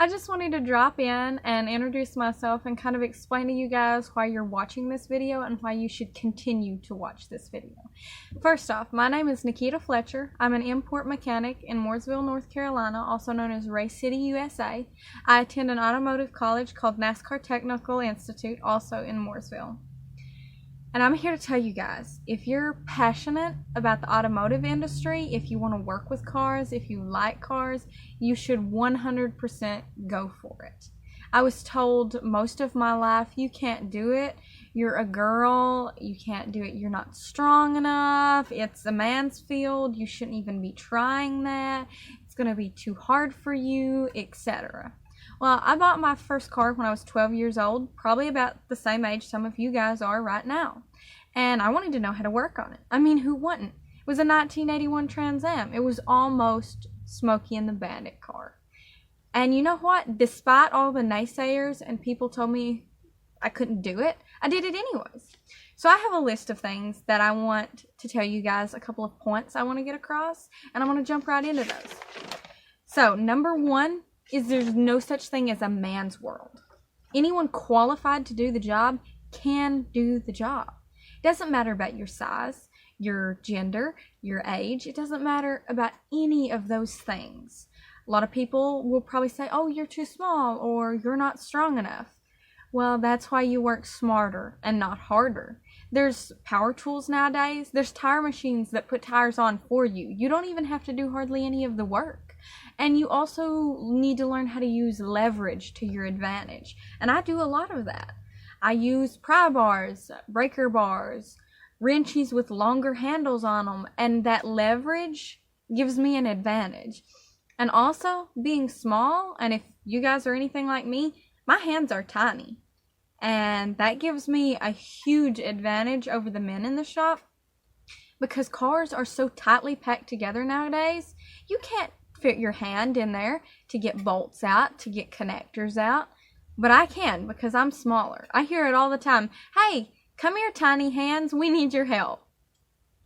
I just wanted to drop in and introduce myself and kind of explain to you guys why you're watching this video and why you should continue to watch this video. First off, my name is Nikita Fletcher. I'm an import mechanic in Mooresville, North Carolina, also known as Race City, USA. I attend an automotive college called NASCAR Technical Institute, also in Mooresville. And I'm here to tell you guys, if you're passionate about the automotive industry, if you want to work with cars, if you like cars, you should 100% go for it. I was told most of my life, you can't do it. You're a girl, you can't do it. You're not strong enough. It's a man's field. You shouldn't even be trying that. It's going to be too hard for you, etc. Well, I bought my first car when I was 12 years old, probably about the same age some of you guys are right now. And I wanted to know how to work on it. I mean, who wouldn't? It was a 1981 Trans Am. It was almost Smokey and the Bandit car. And you know what? Despite all the naysayers and people told me I couldn't do it, I did it anyways. So I have a list of things that I want to tell you guys, a couple of points I want to get across, and I want to jump right into those. So, number one is there's no such thing as a man's world. Anyone qualified to do the job can do the job. It doesn't matter about your size, your gender, your age. It doesn't matter about any of those things. A lot of people will probably say, oh, you're too small or you're not strong enough. Well, that's why you work smarter and not harder. There's power tools nowadays. There's tire machines that put tires on for you. You don't even have to do hardly any of the work. And you also need to learn how to use leverage to your advantage. And I do a lot of that. I use pry bars, breaker bars, wrenches with longer handles on them. And that leverage gives me an advantage. And also, being small, and if you guys are anything like me, my hands are tiny. And that gives me a huge advantage over the men in the shop. Because cars are so tightly packed together nowadays, you can't fit your hand in there to get bolts out, to get connectors out. But I can because I'm smaller. I hear it all the time. Hey, come here, tiny hands. We need your help.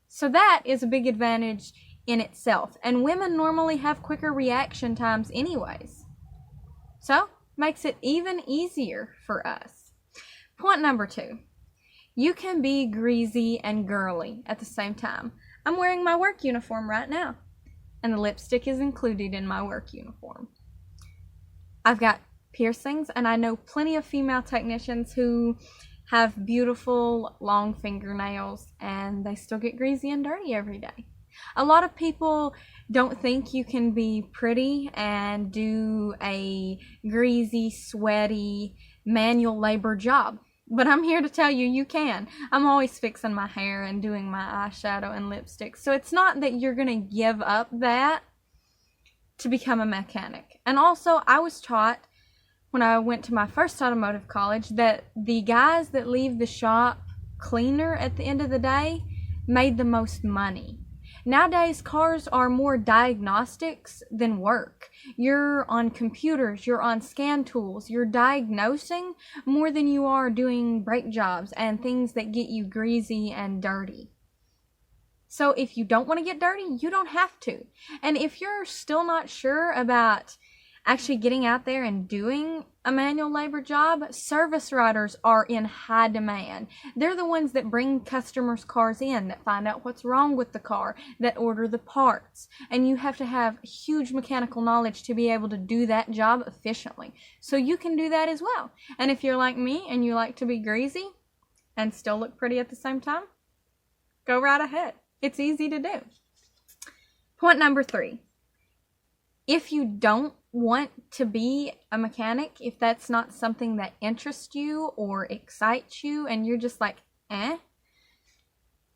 So that is a big advantage in itself. And women normally have quicker reaction times anyways. So, makes it even easier for us. Point number two. You can be greasy and girly at the same time. I'm wearing my work uniform right now. And the lipstick is included in my work uniform. I've got piercings, and I know plenty of female technicians who have beautiful long fingernails, and they still get greasy and dirty every day. A lot of people don't think you can be pretty and do a greasy, sweaty, manual labor job. But I'm here to tell you, you can. I'm always fixing my hair and doing my eyeshadow and lipstick. So it's not that you're going to give up that to become a mechanic. And also, I was taught when I went to my first automotive college that the guys that leave the shop cleaner at the end of the day made the most money. Nowadays, cars are more diagnostics than work. You're on computers, you're on scan tools, you're diagnosing more than you are doing brake jobs and things that get you greasy and dirty. So if you don't want to get dirty, you don't have to. And if you're still not sure about actually getting out there and doing a manual labor job, service writers are in high demand. They're the ones that bring customers' cars in, that find out what's wrong with the car, that order the parts. And you have to have huge mechanical knowledge to be able to do that job efficiently. So you can do that as well. And if you're like me and you like to be greasy and still look pretty at the same time, go right ahead. It's easy to do. Point number three. If you don't want to be a mechanic, if that's not something that interests you or excites you and you're just like,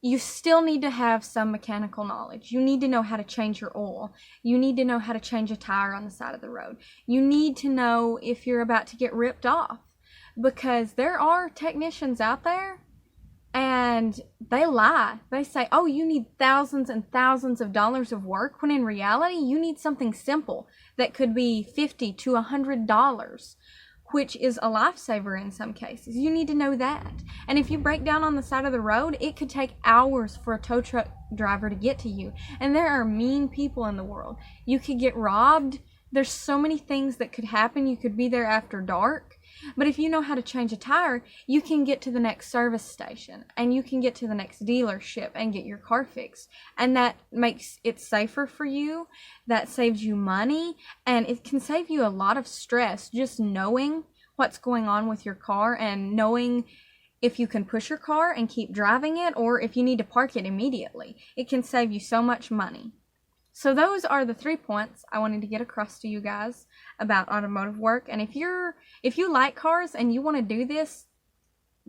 you still need to have some mechanical knowledge. You need to know how to change your oil. You need to know how to change a tire on the side of the road. You need to know if you're about to get ripped off, because there are technicians out there and they lie. They say, oh, you need thousands and thousands of dollars of work, when in reality, you need something simple that could be $50 to $100, which is a lifesaver in some cases. You need to know that. And if you break down on the side of the road, it could take hours for a tow truck driver to get to you. And there are mean people in the world. You could get robbed there's so many things that could happen. You could be there after dark. But if you know how to change a tire, you can get to the next service station and you can get to the next dealership and get your car fixed. And that makes it safer for you. That saves you money, and it can save you a lot of stress just knowing what's going on with your car and knowing if you can push your car and keep driving it or if you need to park it immediately. It can save you so much money. So those are the 3 points I wanted to get across to you guys about automotive work. And if you like cars and you want to do this,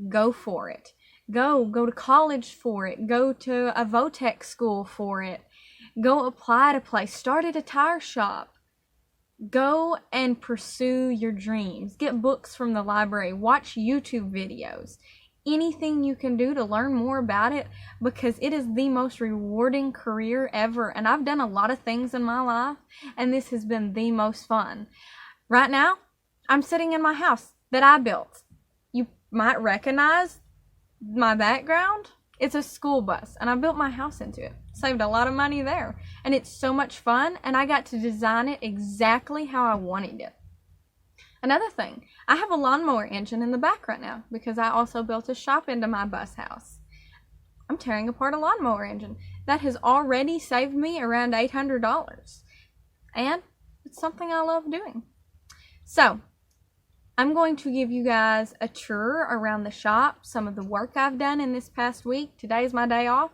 go for it. Go to college for it. Go to a Votech school for it. Go apply to place. Start at a tire shop. Go and pursue your dreams. Get books from the library. Watch YouTube videos. Anything you can do to learn more about it, because it is the most rewarding career ever. And I've done a lot of things in my life, and this has been the most fun. Right now, I'm sitting in my house that I built. You might recognize my background. It's a school bus, and I built my house into it. Saved a lot of money there. And it's so much fun, and I got to design it exactly how I wanted it. Another thing, I have a lawnmower engine in the back right now because I also built a shop into my bus house. I'm tearing apart a lawnmower engine. That has already saved me around $800. And it's something I love doing. So, I'm going to give you guys a tour around the shop, some of the work I've done in this past week. Today's my day off,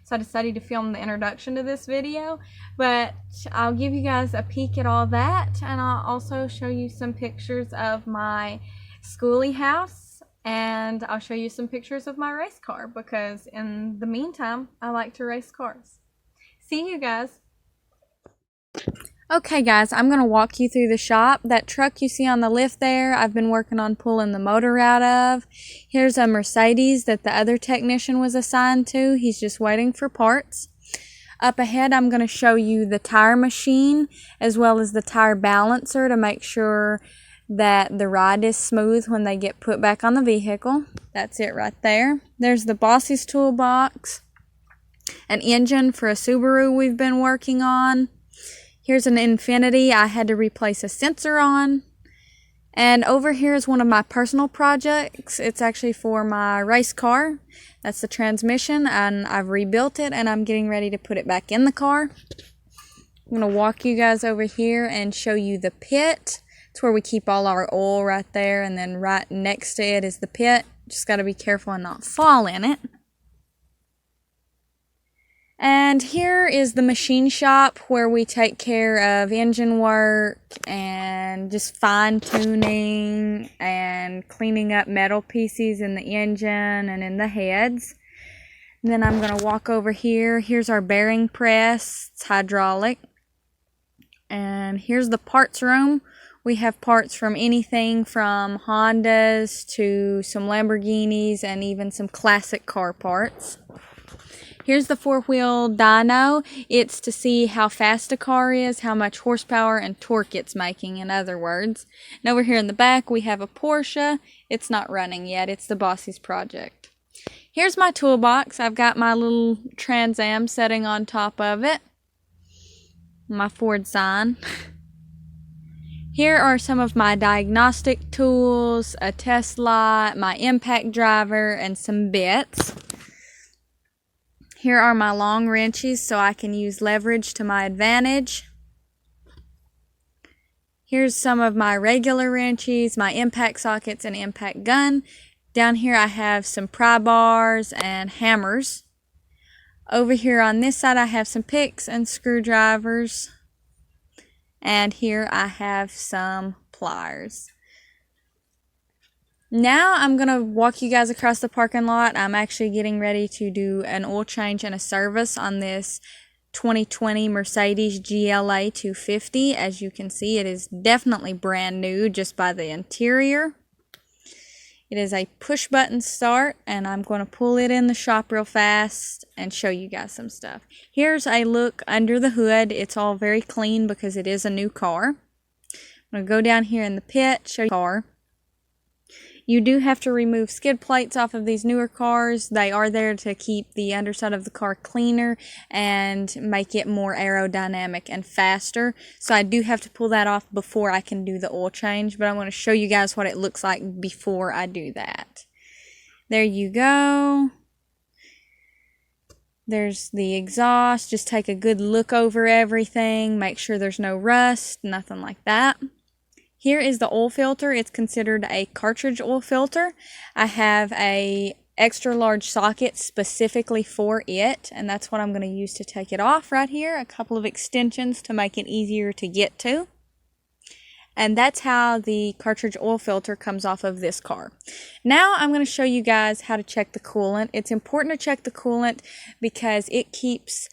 so I decided to film the introduction to this video. But I'll give you guys a peek at all that, and I'll also show you some pictures of my schoolie house, and I'll show you some pictures of my race car, because in the meantime, I like to race cars. See you guys. Okay guys, I'm going to walk you through the shop. That truck you see on the lift there, I've been working on pulling the motor out of. Here's a Mercedes that the other technician was assigned to. He's just waiting for parts. Up ahead, I'm going to show you the tire machine as well as the tire balancer to make sure that the ride is smooth when they get put back on the vehicle. That's it right there. There's the Boss's toolbox, an engine for a Subaru we've been working on. Here's an Infiniti I had to replace a sensor on. And over here is one of my personal projects. It's actually for my race car. That's the transmission, and I've rebuilt it and I'm getting ready to put it back in the car. I'm going to walk you guys over here and show you the pit. It's where we keep all our oil right there, and then right next to it is the pit. Just got to be careful and not fall in it. And here is the machine shop where we take care of engine work and just fine tuning and cleaning up metal pieces in the engine and in the heads. And then I'm going to walk over here. Here's our bearing press. It's hydraulic. And here's the parts room. We have parts from anything from Hondas to some Lamborghinis and even some classic car parts. Here's the four-wheel dyno. It's to see how fast a car is, how much horsepower and torque it's making, in other words. And over here in the back, we have a Porsche. It's not running yet. It's the Boss's project. Here's my toolbox. I've got my little Trans Am setting on top of it. My Ford sign. Here are some of my diagnostic tools, a test light, my impact driver, and some bits. Here are my long wrenches so I can use leverage to my advantage. Here's some of my regular wrenches, my impact sockets and impact gun. Down here I have some pry bars and hammers. Over here on this side I have some picks and screwdrivers. And here I have some pliers. Now I'm going to walk you guys across the parking lot. I'm actually getting ready to do an oil change and a service on this 2020 Mercedes GLA 250. As you can see, it is definitely brand new just by the interior. It is a push button start, and I'm going to pull it in the shop real fast and show you guys some stuff. Here's a look under the hood. It's all very clean because it is a new car. I'm going to go down here in the pit, show you the car. You do have to remove skid plates off of these newer cars. They are there to keep the underside of the car cleaner and make it more aerodynamic and faster. So I do have to pull that off before I can do the oil change, but I want to show you guys what it looks like before I do that. There you go. There's the exhaust. Just take a good look over everything. Make sure there's no rust, nothing like that. Here is the oil filter. It's considered a cartridge oil filter. I have a extra large socket specifically for it, and that's what I'm going to use to take it off right here. A couple of extensions to make it easier to get to. And that's how the cartridge oil filter comes off of this car. Now I'm going to show you guys how to check the coolant. It's important to check the coolant because it keeps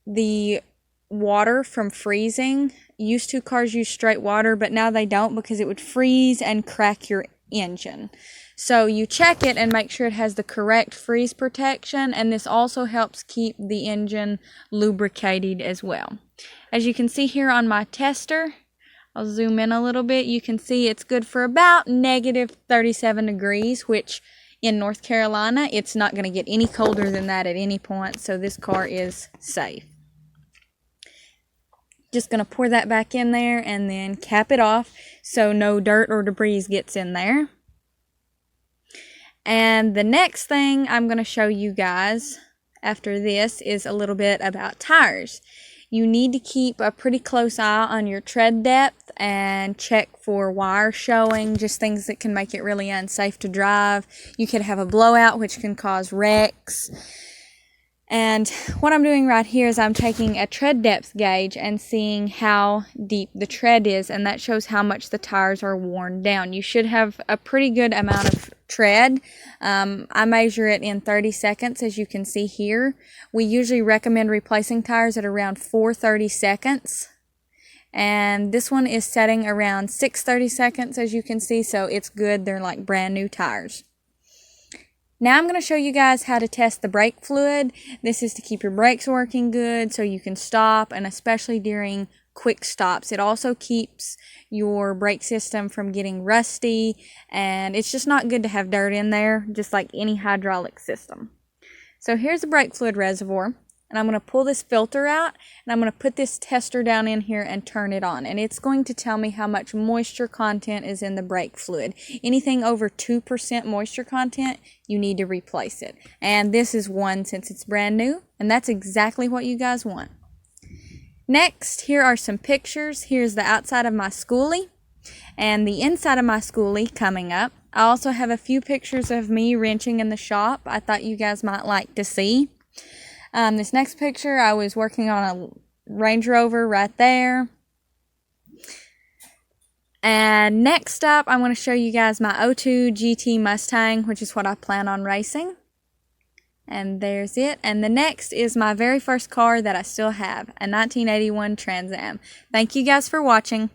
the water from freezing. Used to cars use straight water, but now they don't because it would freeze and crack your engine. So you check it and make sure it has the correct freeze protection, and this also helps keep the engine lubricated as well. As you can see here on my tester, I'll zoom in a little bit. You can see it's good for about negative 37 degrees, which in North Carolina, it's not going to get any colder than that at any point, so this car is safe. Just going to pour that back in there and then cap it off so no dirt or debris gets in there. And the next thing I'm going to show you guys after this is a little bit about tires. You need to keep a pretty close eye on your tread depth and check for wire showing, just things that can make it really unsafe to drive. You could have a blowout, which can cause wrecks. And what I'm doing right here is I'm taking a tread depth gauge and seeing how deep the tread is, and that shows how much the tires are worn down. You should have a pretty good amount of tread. I measure it in 30 seconds, as you can see here. We usually recommend replacing tires at around 4 seconds. And this one is setting around 6 seconds, as you can see, so it's good. They're like brand new tires. Now I'm going to show you guys how to test the brake fluid. This is to keep your brakes working good so you can stop, and especially during quick stops. It also keeps your brake system from getting rusty, and it's just not good to have dirt in there, just like any hydraulic system. So here's the brake fluid reservoir, and I'm going to pull this filter out, and I'm going to put this tester down in here and turn it on, and it's going to tell me how much moisture content is in the brake fluid. Anything over 2% moisture content, you need to replace it. And this is 1 since it's brand new, and that's exactly what you guys want. Next, here are some pictures. Here's the outside of my schoolie and the inside of my schoolie coming up. I also have a few pictures of me wrenching in the shop I thought you guys might like to see. This next picture, I was working on a Range Rover right there. And next up, I'm going to show you guys my '02 GT Mustang, which is what I plan on racing. And there's it. And the next is my very first car that I still have, a 1981 Trans Am. Thank you guys for watching.